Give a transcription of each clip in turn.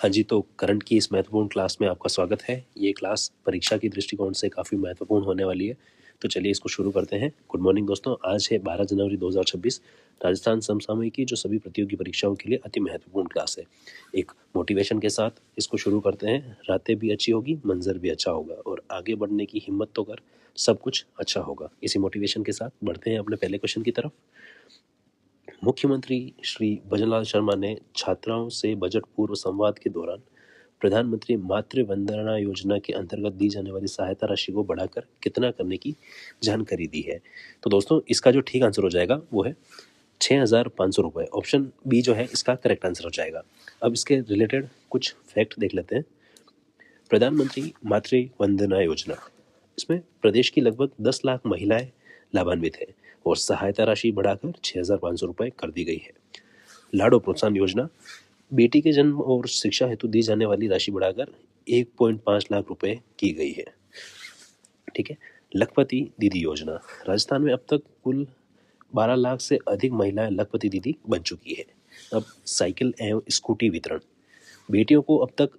हाँ जी, तो करंट की इस महत्वपूर्ण क्लास में आपका स्वागत है। ये क्लास परीक्षा की दृष्टिकोण से काफ़ी महत्वपूर्ण होने वाली है, तो चलिए इसको शुरू करते हैं। गुड मॉर्निंग दोस्तों, आज है 12 जनवरी 2026। राजस्थान समसामयिकी जो सभी प्रतियोगी परीक्षाओं के लिए अति महत्वपूर्ण क्लास है। एक मोटिवेशन के साथ इसको शुरू करते हैं। रातें भी अच्छी होगी, मंजर भी अच्छा होगा और आगे बढ़ने की हिम्मत तो कर, सब कुछ अच्छा होगा। इसी मोटिवेशन के साथ बढ़ते हैं अपने पहले क्वेश्चन की तरफ। मुख्यमंत्री श्री भजनलाल शर्मा ने छात्राओं से बजट पूर्व संवाद के दौरान प्रधानमंत्री मातृ वंदना योजना के अंतर्गत दी जाने वाली सहायता राशि को बढ़ाकर कितना करने की जानकारी दी है। तो दोस्तों इसका जो ठीक आंसर हो जाएगा वो है 6,500 रुपये। ऑप्शन बी जो है इसका करेक्ट आंसर हो जाएगा। अब इसके रिलेटेड कुछ फैक्ट देख लेते हैं। प्रधानमंत्री मातृ वंदना योजना, इसमें प्रदेश की लगभग 10 लाख महिलाएं लाभान्वित है और सहायता राशि बढ़ाकर 6,500 रुपये कर दी गई है। लाडो प्रोत्साहन योजना, बेटी के जन्म और शिक्षा हेतु दी जाने वाली राशि बढ़ाकर 1.5 लाख रुपए की गई है। ठीक है। लखपति दीदी योजना, राजस्थान में अब तक कुल 12 लाख से अधिक महिलाएं लखपति दीदी बन चुकी है। अब साइकिल एवं स्कूटी वितरण, बेटियों को अब तक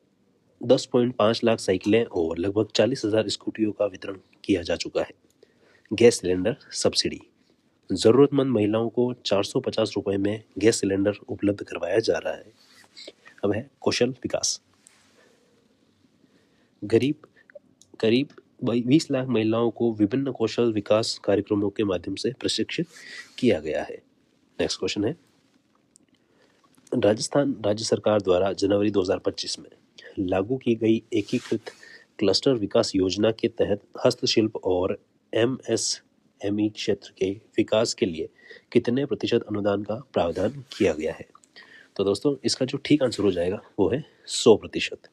10.5 लाख साइकिलें और लगभग 40,000 स्कूटियों का वितरण किया जा चुका है। गैस सिलेंडर सब्सिडी, जरूरतमंद महिलाओं को 450 रुपए में गैस सिलेंडर उपलब्ध करवाया जा रहा है। अब है कौशल विकास, करीब 20 लाख महिलाओं को विभिन्न कौशल विकास कार्यक्रमों के माध्यम से प्रशिक्षित किया गया है। नेक्स्ट क्वेश्चन है, राजस्थान राज्य सरकार द्वारा जनवरी 2025 में लागू की गई एकीकृत क्लस्टर विकास योजना के तहत हस्तशिल्प और MSME क्षेत्र के विकास के लिए कितने प्रतिशत अनुदान का प्रावधान किया गया है। तो दोस्तों इसका जो ठीक आंसर हो जाएगा वो है 100%।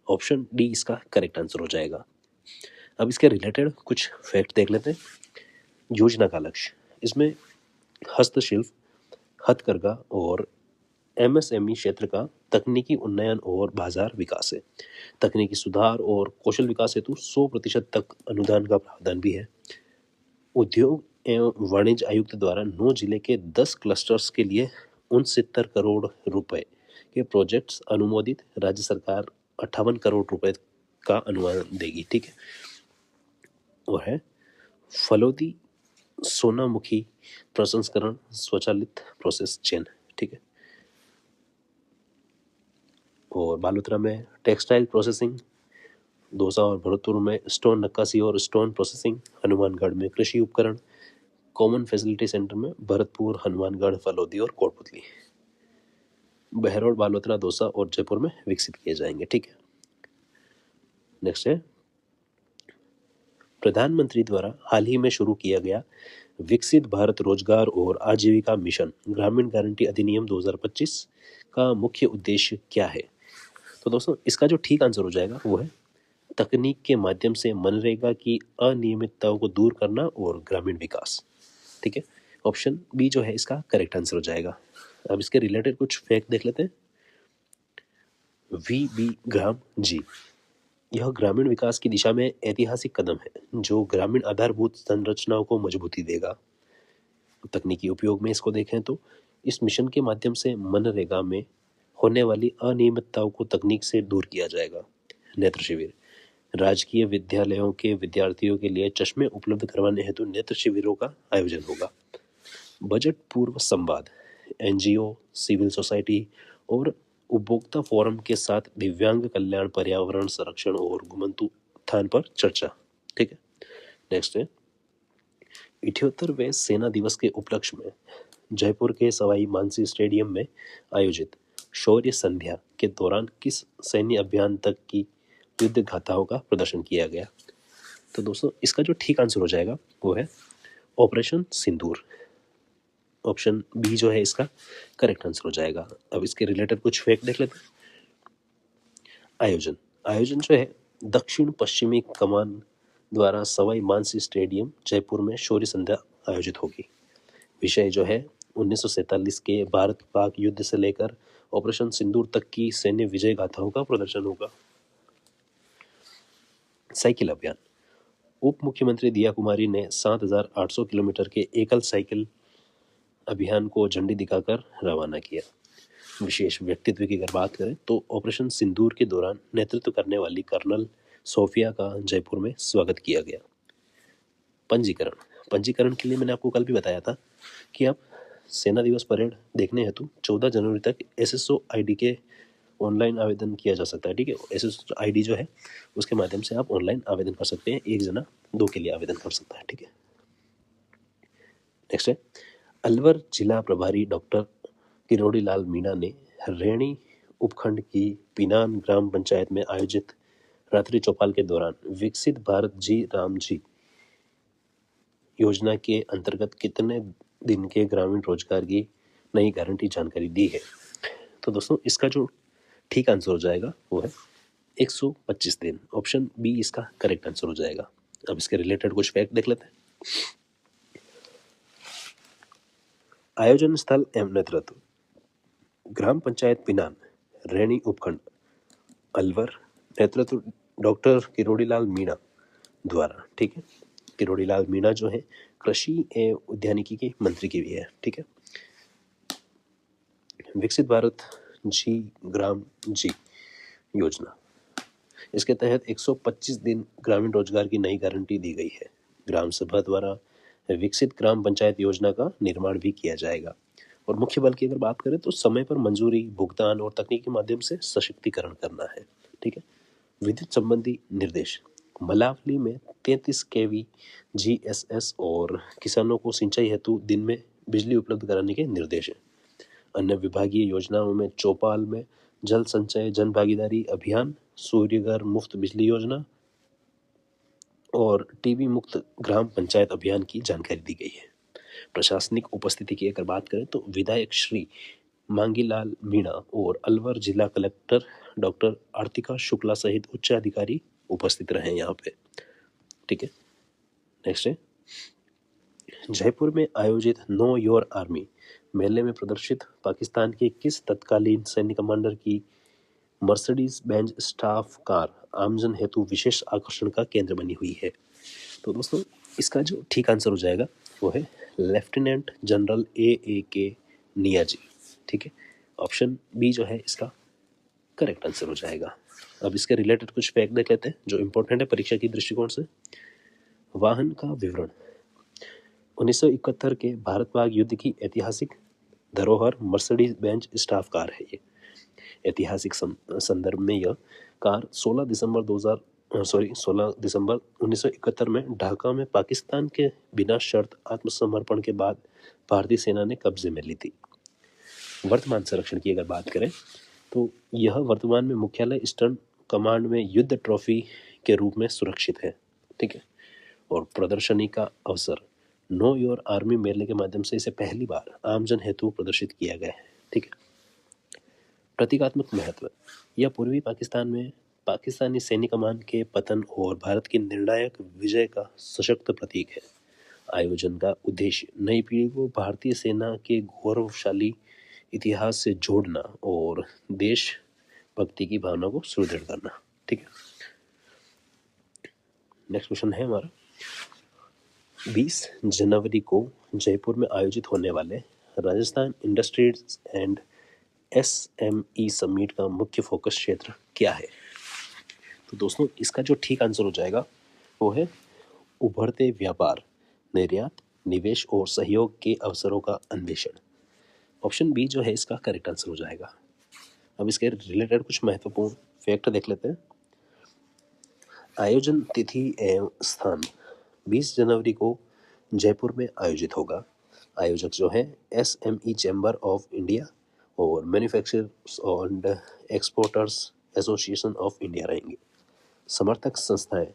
ऑप्शन डी इसका करेक्ट आंसर हो जाएगा। अब इसके रिलेटेड कुछ फैक्ट देख लेते हैं। योजना का लक्ष्य, इसमें हस्तशिल्प, हथकरघा और MSME क्षेत्र का तकनीकी उन्नयन और बाजार विकास है। तकनीकी सुधार और कौशल विकास हेतु 100% तक अनुदान का प्रावधान भी है। उद्योग एवं वाणिज्य आयुक्त द्वारा 9 जिले के 10 क्लस्टर्स के लिए 69 करोड़ रुपए के प्रोजेक्ट्स अनुमोदित, राज्य सरकार 58 करोड़ रुपए का अनुदान देगी। ठीक है। और है फलोदी सोनामुखी प्रसंस्करण स्वचालित प्रोसेस चेन। ठीक है। और बालोतरा में टेक्सटाइल प्रोसेसिंग, दौसा और भरतपुर में स्टोन नक्काशी और स्टोन प्रोसेसिंग, हनुमानगढ़ में कृषि उपकरण, कॉमन फैसिलिटी सेंटर में भरतपुर, हनुमानगढ़, फलोदी और कोटपुतली, बहरौल, बालोतरा, दौसा और जयपुर में विकसित किए जाएंगे। ठीक है। नेक्स्ट है, प्रधानमंत्री द्वारा हाल ही में शुरू किया गया विकसित भारत रोजगार और आजीविका मिशन ग्रामीण गारंटी अधिनियम 2025 का मुख्य उद्देश्य क्या है। तो दोस्तों इसका जो ठीक आंसर हो जाएगा वो है तकनीक के माध्यम से मनरेगा की अनियमितताओं को दूर करना और ग्रामीण विकास। ठीक है। ऑप्शन बी जो है इसका करेक्ट आंसर हो जाएगा। अब इसके रिलेटेड कुछ फैक्ट देख लेते हैं। VB ग्राम जी, यह ग्रामीण विकास की दिशा में ऐतिहासिक कदम है जो ग्रामीण आधारभूत संरचनाओं को मजबूती देगा। तकनीकी उपयोग में इसको देखें तो इस मिशन के माध्यम से मनरेगा में होने वाली अनियमितताओं को तकनीक से दूर किया जाएगा। नेत्र शिविर, राजकीय विद्यालयों के विद्यार्थियों के लिए चश्मे उपलब्ध करवाने हेतु नेत्र शिविरों का आयोजन होगा। बजट पूर्व संवाद, NGO, सिविल सोसाइटी और उपभोक्ता फोरम के साथ दिव्यांग कल्याण, पर्यावरण संरक्षण और घुमंतु उत्थान पर चर्चा। ठीक है। नेक्स्ट है, 78वें सेना दिवस के उपलक्ष्य में जयपुर के सवाई मानसिंह स्टेडियम में आयोजित शौर्य संध्या के दौरान किस सैन्य अभियान तक की युद्ध गाथाओं का प्रदर्शन किया गया। तो दोस्तों इसका जो ठीक आंसर हो जाएगा वो है ऑपरेशन सिंदूर। ऑप्शन बी जो है इसका करेक्ट आंसर हो जाएगा। अब इसके रिलेटेड कुछ फैक्ट देख लेते हैं। आयोजन जो है दक्षिण पश्चिमी कमान द्वारा सवाई मानसिंह स्टेडियम जयपुर में शौर्य संध्या आयोजित होगी। विषय जो है 1947 के भारत पाक युद्ध से लेकर ऑपरेशन सिंदूर तक की सैन्य विजय गाथाओं का प्रदर्शन होगा। साइकिल अभियान, उप मुख्यमंत्री दिया कुमारी ने 7,800 किलोमीटर के एकल साइकिल अभियान को झंडी दिखाकर रवाना किया। विशेष व्यक्तित्व की अगर बात करें तो ऑपरेशन सिंदूर के दौरान नेतृत्व करने वाली कर्नल सोफिया का जयपुर में स्वागत किया गया। पंजीकरण के लिए मैंने आपको कल भी बताया था कि आप सेना दिवस परेड देखने हेतु 14 जनवरी तक SSO ID के ऑनलाइन आवेदन किया जा सकता है। ठीक है, SSO ID जो है उसके माध्यम से आप ऑनलाइन आवेदन कर सकते हैं। एक जना 2 के लिए आवेदन कर सकता है। ठीक है, नेक्स्ट है अलवर जिला प्रभारी डॉक्टर किरोड़ी लाल मीणा ने रैणी उपखंड की पिनान ग्राम पंचायत में आयोजित रात्रि चौपाल के दौरान विकसित भारत जी राम जी योजना के अंतर्गत कितने दिन के ग्रामीण रोजगार की नई गारंटी जानकारी दी है। तो दोस्तों इसका जो ठीक आंसर हो जाएगा वो है 125 दिन। ऑप्शन बी इसका करेक्ट आंसर हो जाएगा। अब इसके रिलेटेड कुछ फैक्ट देख लेते हैं। आयोजन स्थल एवं नेतृत्व ग्राम पंचायत पिनान रैणी उपखंड अलवर, नेतृत्व डॉक्टर किरोड़ीलाल मीणा द्वारा। ठीक है, किरोड़ीलाल मीणा जो है कृषि एवं उद्यानिकी के मंत्री की भी है। ठीक है, विकसित भारत जी ग्राम जी योजना, इसके तहत 125 दिन ग्रामीण रोजगार की नई गारंटी दी गई है। ग्राम सभा द्वारा विकसित ग्राम पंचायत योजना का निर्माण भी किया जाएगा। और मुख्य बल की अगर बात करें तो समय पर मंजूरी, भुगतान और तकनीकी माध्यम से सशक्तिकरण करना है। ठीक है, विद्युत संबंधी निर्देश मलावली में 33 kV GSS और किसानों को सिंचाई हेतु दिन में बिजली उपलब्ध कराने के निर्देश हैं। अन्य विभागीय योजनाओं में चौपाल में जल संचय जन भागीदारी अभियान, सूर्यघर मुफ्त बिजली योजना और टीबी मुक्त ग्राम पंचायत अभियान की जानकारी दी गई है। प्रशासनिक उपस्थिति की अगर बात करें तो विधायक श्री मांगीलाल मीणा और अलवर जिला कलेक्टर डॉक्टर आर्तिका शुक्ला सहित उच्च अधिकारी उपस्थित रहे यहाँ पे। ठीक है, नेक्स्ट है जयपुर में आयोजित नो योर आर्मी मेले में प्रदर्शित पाकिस्तान के किस तत्कालीन सैन्य कमांडर की मर्सिडीज बेंज स्टाफ कार आमजन हेतु विशेष आकर्षण का केंद्र बनी हुई है। तो दोस्तों इसका जो ठीक आंसर हो जाएगा वो है लेफ्टिनेंट जनरल AAK नियाजी। ठीक है, ऑप्शन बी जो है इसका करेक्ट आंसर हो जाएगा। अब इसके रिलेटेड कुछ फैक्ट देख लेते हैं जो इंपॉर्टेंट है परीक्षा की दृष्टिकोण से। वाहन का विवरण 1971 के भारत पाक युद्ध की ऐतिहासिक धरोहर मर्सिडीज बेंज स्टाफ कार है। ये ऐतिहासिक संदर्भ में यह कार 16 दिसंबर 1971 में ढाका में पाकिस्तान के बिना शर्त आत्मसमर्पण के बाद भारतीय सेना ने कब्जे में ली थी। वर्तमान संरक्षण की अगर बात करें तो यह वर्तमान में मुख्यालय ईस्टर्न कमांड में युद्ध ट्रॉफी के रूप में सुरक्षित है। ठीक है, और प्रदर्शनी का अवसर नो योर आर्मी मेले के माध्यम से इसे पहली बार आमजन हेतु प्रदर्शित किया गया है। ठीक है, प्रतीकात्मक महत्व यह पूर्वी पाकिस्तान में पाकिस्तानी सैन्य कमान के पतन और भारत की निर्णायक विजय का सशक्त प्रतीक है। आयोजन का उद्देश्य नई पीढ़ी को भारतीय सेना के गौरवशाली इतिहास से जोड़ना और देश भक्ति की भावना को सुदृढ़ करना। ठीक है, नेक्स्ट क्वेश्चन है हमारा 20 जनवरी को जयपुर में आयोजित होने वाले Rajasthan industries and SME summit का मुख्य फोकस क्षेत्र क्या है। तो दोस्तों इसका जो ठीक आंसर हो जाएगा वो है उभरते व्यापार, निर्यात, निवेश और सहयोग के अवसरों का अन्वेषण। ऑप्शन बी जो है इसका करेक्ट आंसर हो जाएगा। अब इसके रिलेटेड कुछ महत्वपूर्ण फैक्ट देख लेते हैं। आयोजन तिथि एवं स्थान 20 जनवरी को जयपुर में आयोजित होगा। आयोजक जो है SME चैम्बर ऑफ इंडिया और manufacturers and exporters association of India रहेंगे। समर्थक संस्थाएं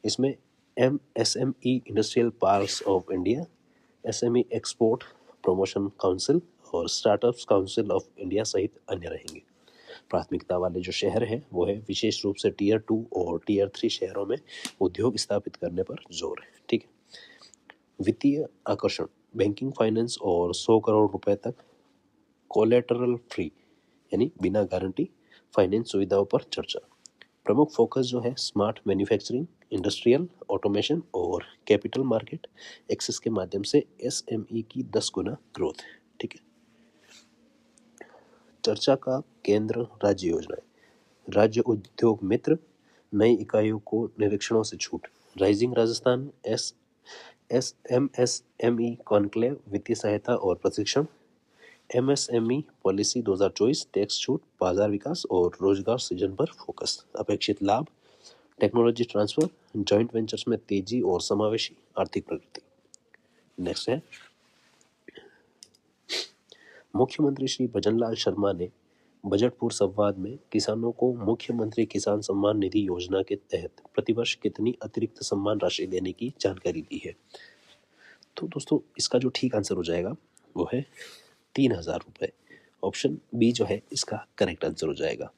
इसमें SME industrial parks of India, SME export promotion council और स्टार्टअप्स काउंसिल ऑफ इंडिया सहित अन्य रहेंगे। प्राथमिकता वाले जो शहर हैं वो है विशेष रूप से Tier 2 और Tier 3 शहरों में उद्योग स्थापित करने पर जोर है। ठीक है, वित्तीय आकर्षण बैंकिंग फाइनेंस और 100 करोड़ रुपए तक कोलेटरल फ्री यानी बिना गारंटी फाइनेंस सुविधाओं पर चर्चा। प्रमुख फोकस जो है स्मार्ट मैन्युफैक्चरिंग, इंडस्ट्रियल ऑटोमेशन और कैपिटल मार्केट एक्सेस के माध्यम से SME की 10 गुना ग्रोथ है। ठीक है, चर्चा का केंद्र राज्य योजनाएं, राज्य उद्योग मित्र, नई इकाइयों को निरीक्षणों से छूट, राइजिंग राजस्थान, MSME कॉन्क्लेव, वित्तीय सहायता और प्रशिक्षण, MSME पॉलिसी 2024, टैक्स छूट, बाजार विकास और रोजगार सृजन पर फोकस, अपेक्षित लाभ, टेक्नोलॉजी ट्रांसफर, जॉइंट वेंचर्स में तेजी और समावेशी आर्थिक प्रगति। नेक्स्ट है, मुख्यमंत्री श्री भजनलाल शर्मा ने बजट पूर्व संवाद में किसानों को मुख्यमंत्री किसान सम्मान निधि योजना के तहत प्रतिवर्ष कितनी अतिरिक्त सम्मान राशि देने की जानकारी दी है। तो दोस्तों इसका जो ठीक आंसर हो जाएगा वो है 3,000 रुपये। ऑप्शन बी जो है इसका करेक्ट आंसर हो जाएगा।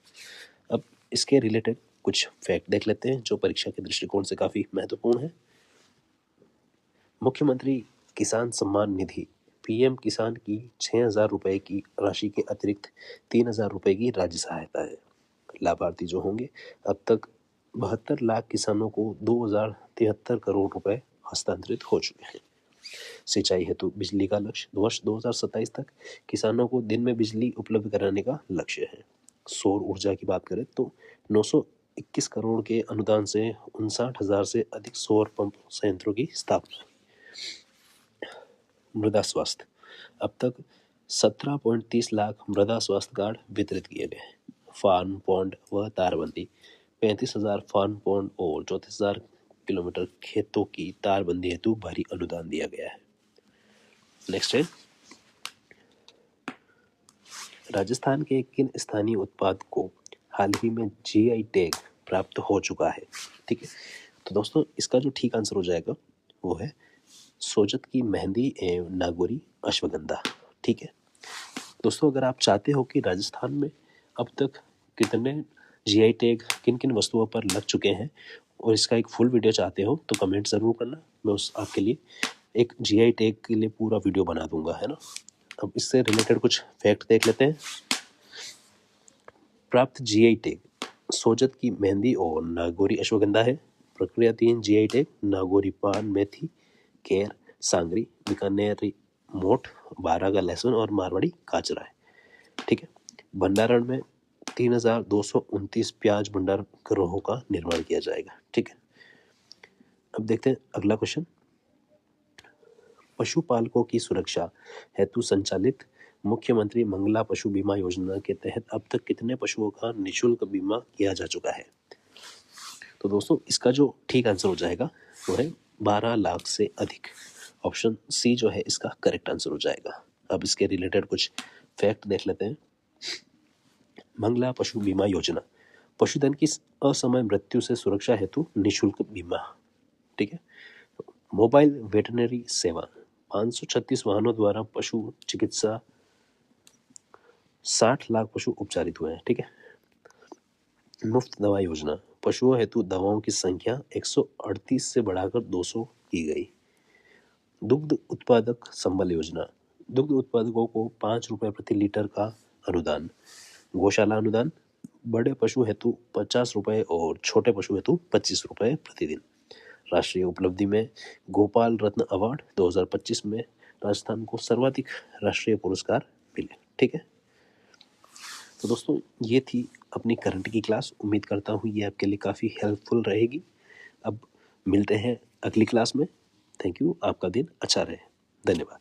अब इसके रिलेटेड कुछ फैक्ट देख लेते हैं जो परीक्षा के दृष्टिकोण से काफ़ी महत्वपूर्ण है। मुख्यमंत्री किसान सम्मान निधि PM किसान की 6,000 रुपये की राशि के अतिरिक्त 3,000 रुपये की राज्य सहायता है। लाभार्थी जो होंगे, अब तक 72 लाख किसानों को 2,073 करोड़ रुपए हस्तांतरित हो चुके हैं। सिंचाई हेतु बिजली का लक्ष्य, वर्ष 2027 तक किसानों को दिन में बिजली उपलब्ध कराने का लक्ष्य है। सौर ऊर्जा की बात करें तो 921 करोड़ के अनुदान से 59,000 से अधिक सौर पंप संयंत्रों की स्थापना। मृदा स्वास्थ्य, अब तक 17.30 लाख मृदा स्वास्थ्य कार्ड वितरित किए गए। फार्म पॉन्ड व तारबंदी, 35,000 फार्म पॉन्ड और 34,000 किलोमीटर खेतों की तारबंदी हेतु भारी अनुदान दिया गया है। नेक्स्ट है, राजस्थान के किन स्थानीय उत्पाद को हाल ही में GI टैग प्राप्त हो चुका है। ठीक है, तो दोस्तों इसका जो ठीक आंसर हो जाएगा वो है सोजत की मेहंदी एवं नागौरी अश्वगंधा। ठीक है दोस्तों, अगर आप चाहते हो कि राजस्थान में अब तक कितने GI टैग किन किन वस्तुओं पर लग चुके हैं और इसका एक फुल वीडियो चाहते हो तो कमेंट ज़रूर करना, मैं उस आपके लिए एक GI टैग के लिए पूरा वीडियो बना दूंगा, है ना। अब इससे रिलेटेड कुछ फैक्ट देख लेते हैं। प्राप्त GI टैग सोजत की मेहंदी और नागौरी अश्वगंधा है। प्रक्रिया 3 GI टैग नागौरी पान, मेथी, केर, सांगरी, बीकानेरी मोठ, बारह का लहसुन और मारवाड़ी काचरा है। ठीक है, भंडारण में 3,229 प्याज भंडार गृहों का निर्माण किया जाएगा। ठीक है, अब देखते हैं अगला क्वेश्चन। पशुपालकों की सुरक्षा हेतु संचालित मुख्यमंत्री मंगला पशु बीमा योजना के तहत अब तक कितने पशुओं का निःशुल्क बीमा किया जा चुका है। तो दोस्तों इसका जो ठीक आंसर हो जाएगा वो है 12 लाख से अधिक। ऑप्शन सी जो है इसका करेक्ट आंसर हो जाएगा। अब इसके रिलेटेड कुछ फैक्ट देख लेते हैं। मंगला पशु बीमा योजना पशुधन की असमय मृत्यु से सुरक्षा हेतु निःशुल्क बीमा। ठीक है, मोबाइल वेटरनरी सेवा 536 वाहनों द्वारा पशु चिकित्सा 60 लाख पशु उपचारित हुए हैं। ठीक है, मुफ्त दवा योजना पशुओं हेतु दवाओं की संख्या 138 से बढ़ाकर 200 की गई। दुग्ध उत्पादक संबल योजना दुग्ध उत्पादकों को 5 रुपये प्रति लीटर का अनुदान। गौशाला अनुदान बड़े पशु हेतु 50 रुपये और छोटे पशु हेतु 25 रुपये प्रतिदिन। राष्ट्रीय उपलब्धि में गोपाल रत्न अवार्ड 2025 में राजस्थान को सर्वाधिक राष्ट्रीय पुरस्कार मिले। ठीक है, तो दोस्तों ये थी अपनी करंट की क्लास। उम्मीद करता हूँ ये आपके लिए काफ़ी हेल्पफुल रहेगी। अब मिलते हैं अगली क्लास में। थैंक यू, आपका दिन अच्छा रहे। धन्यवाद।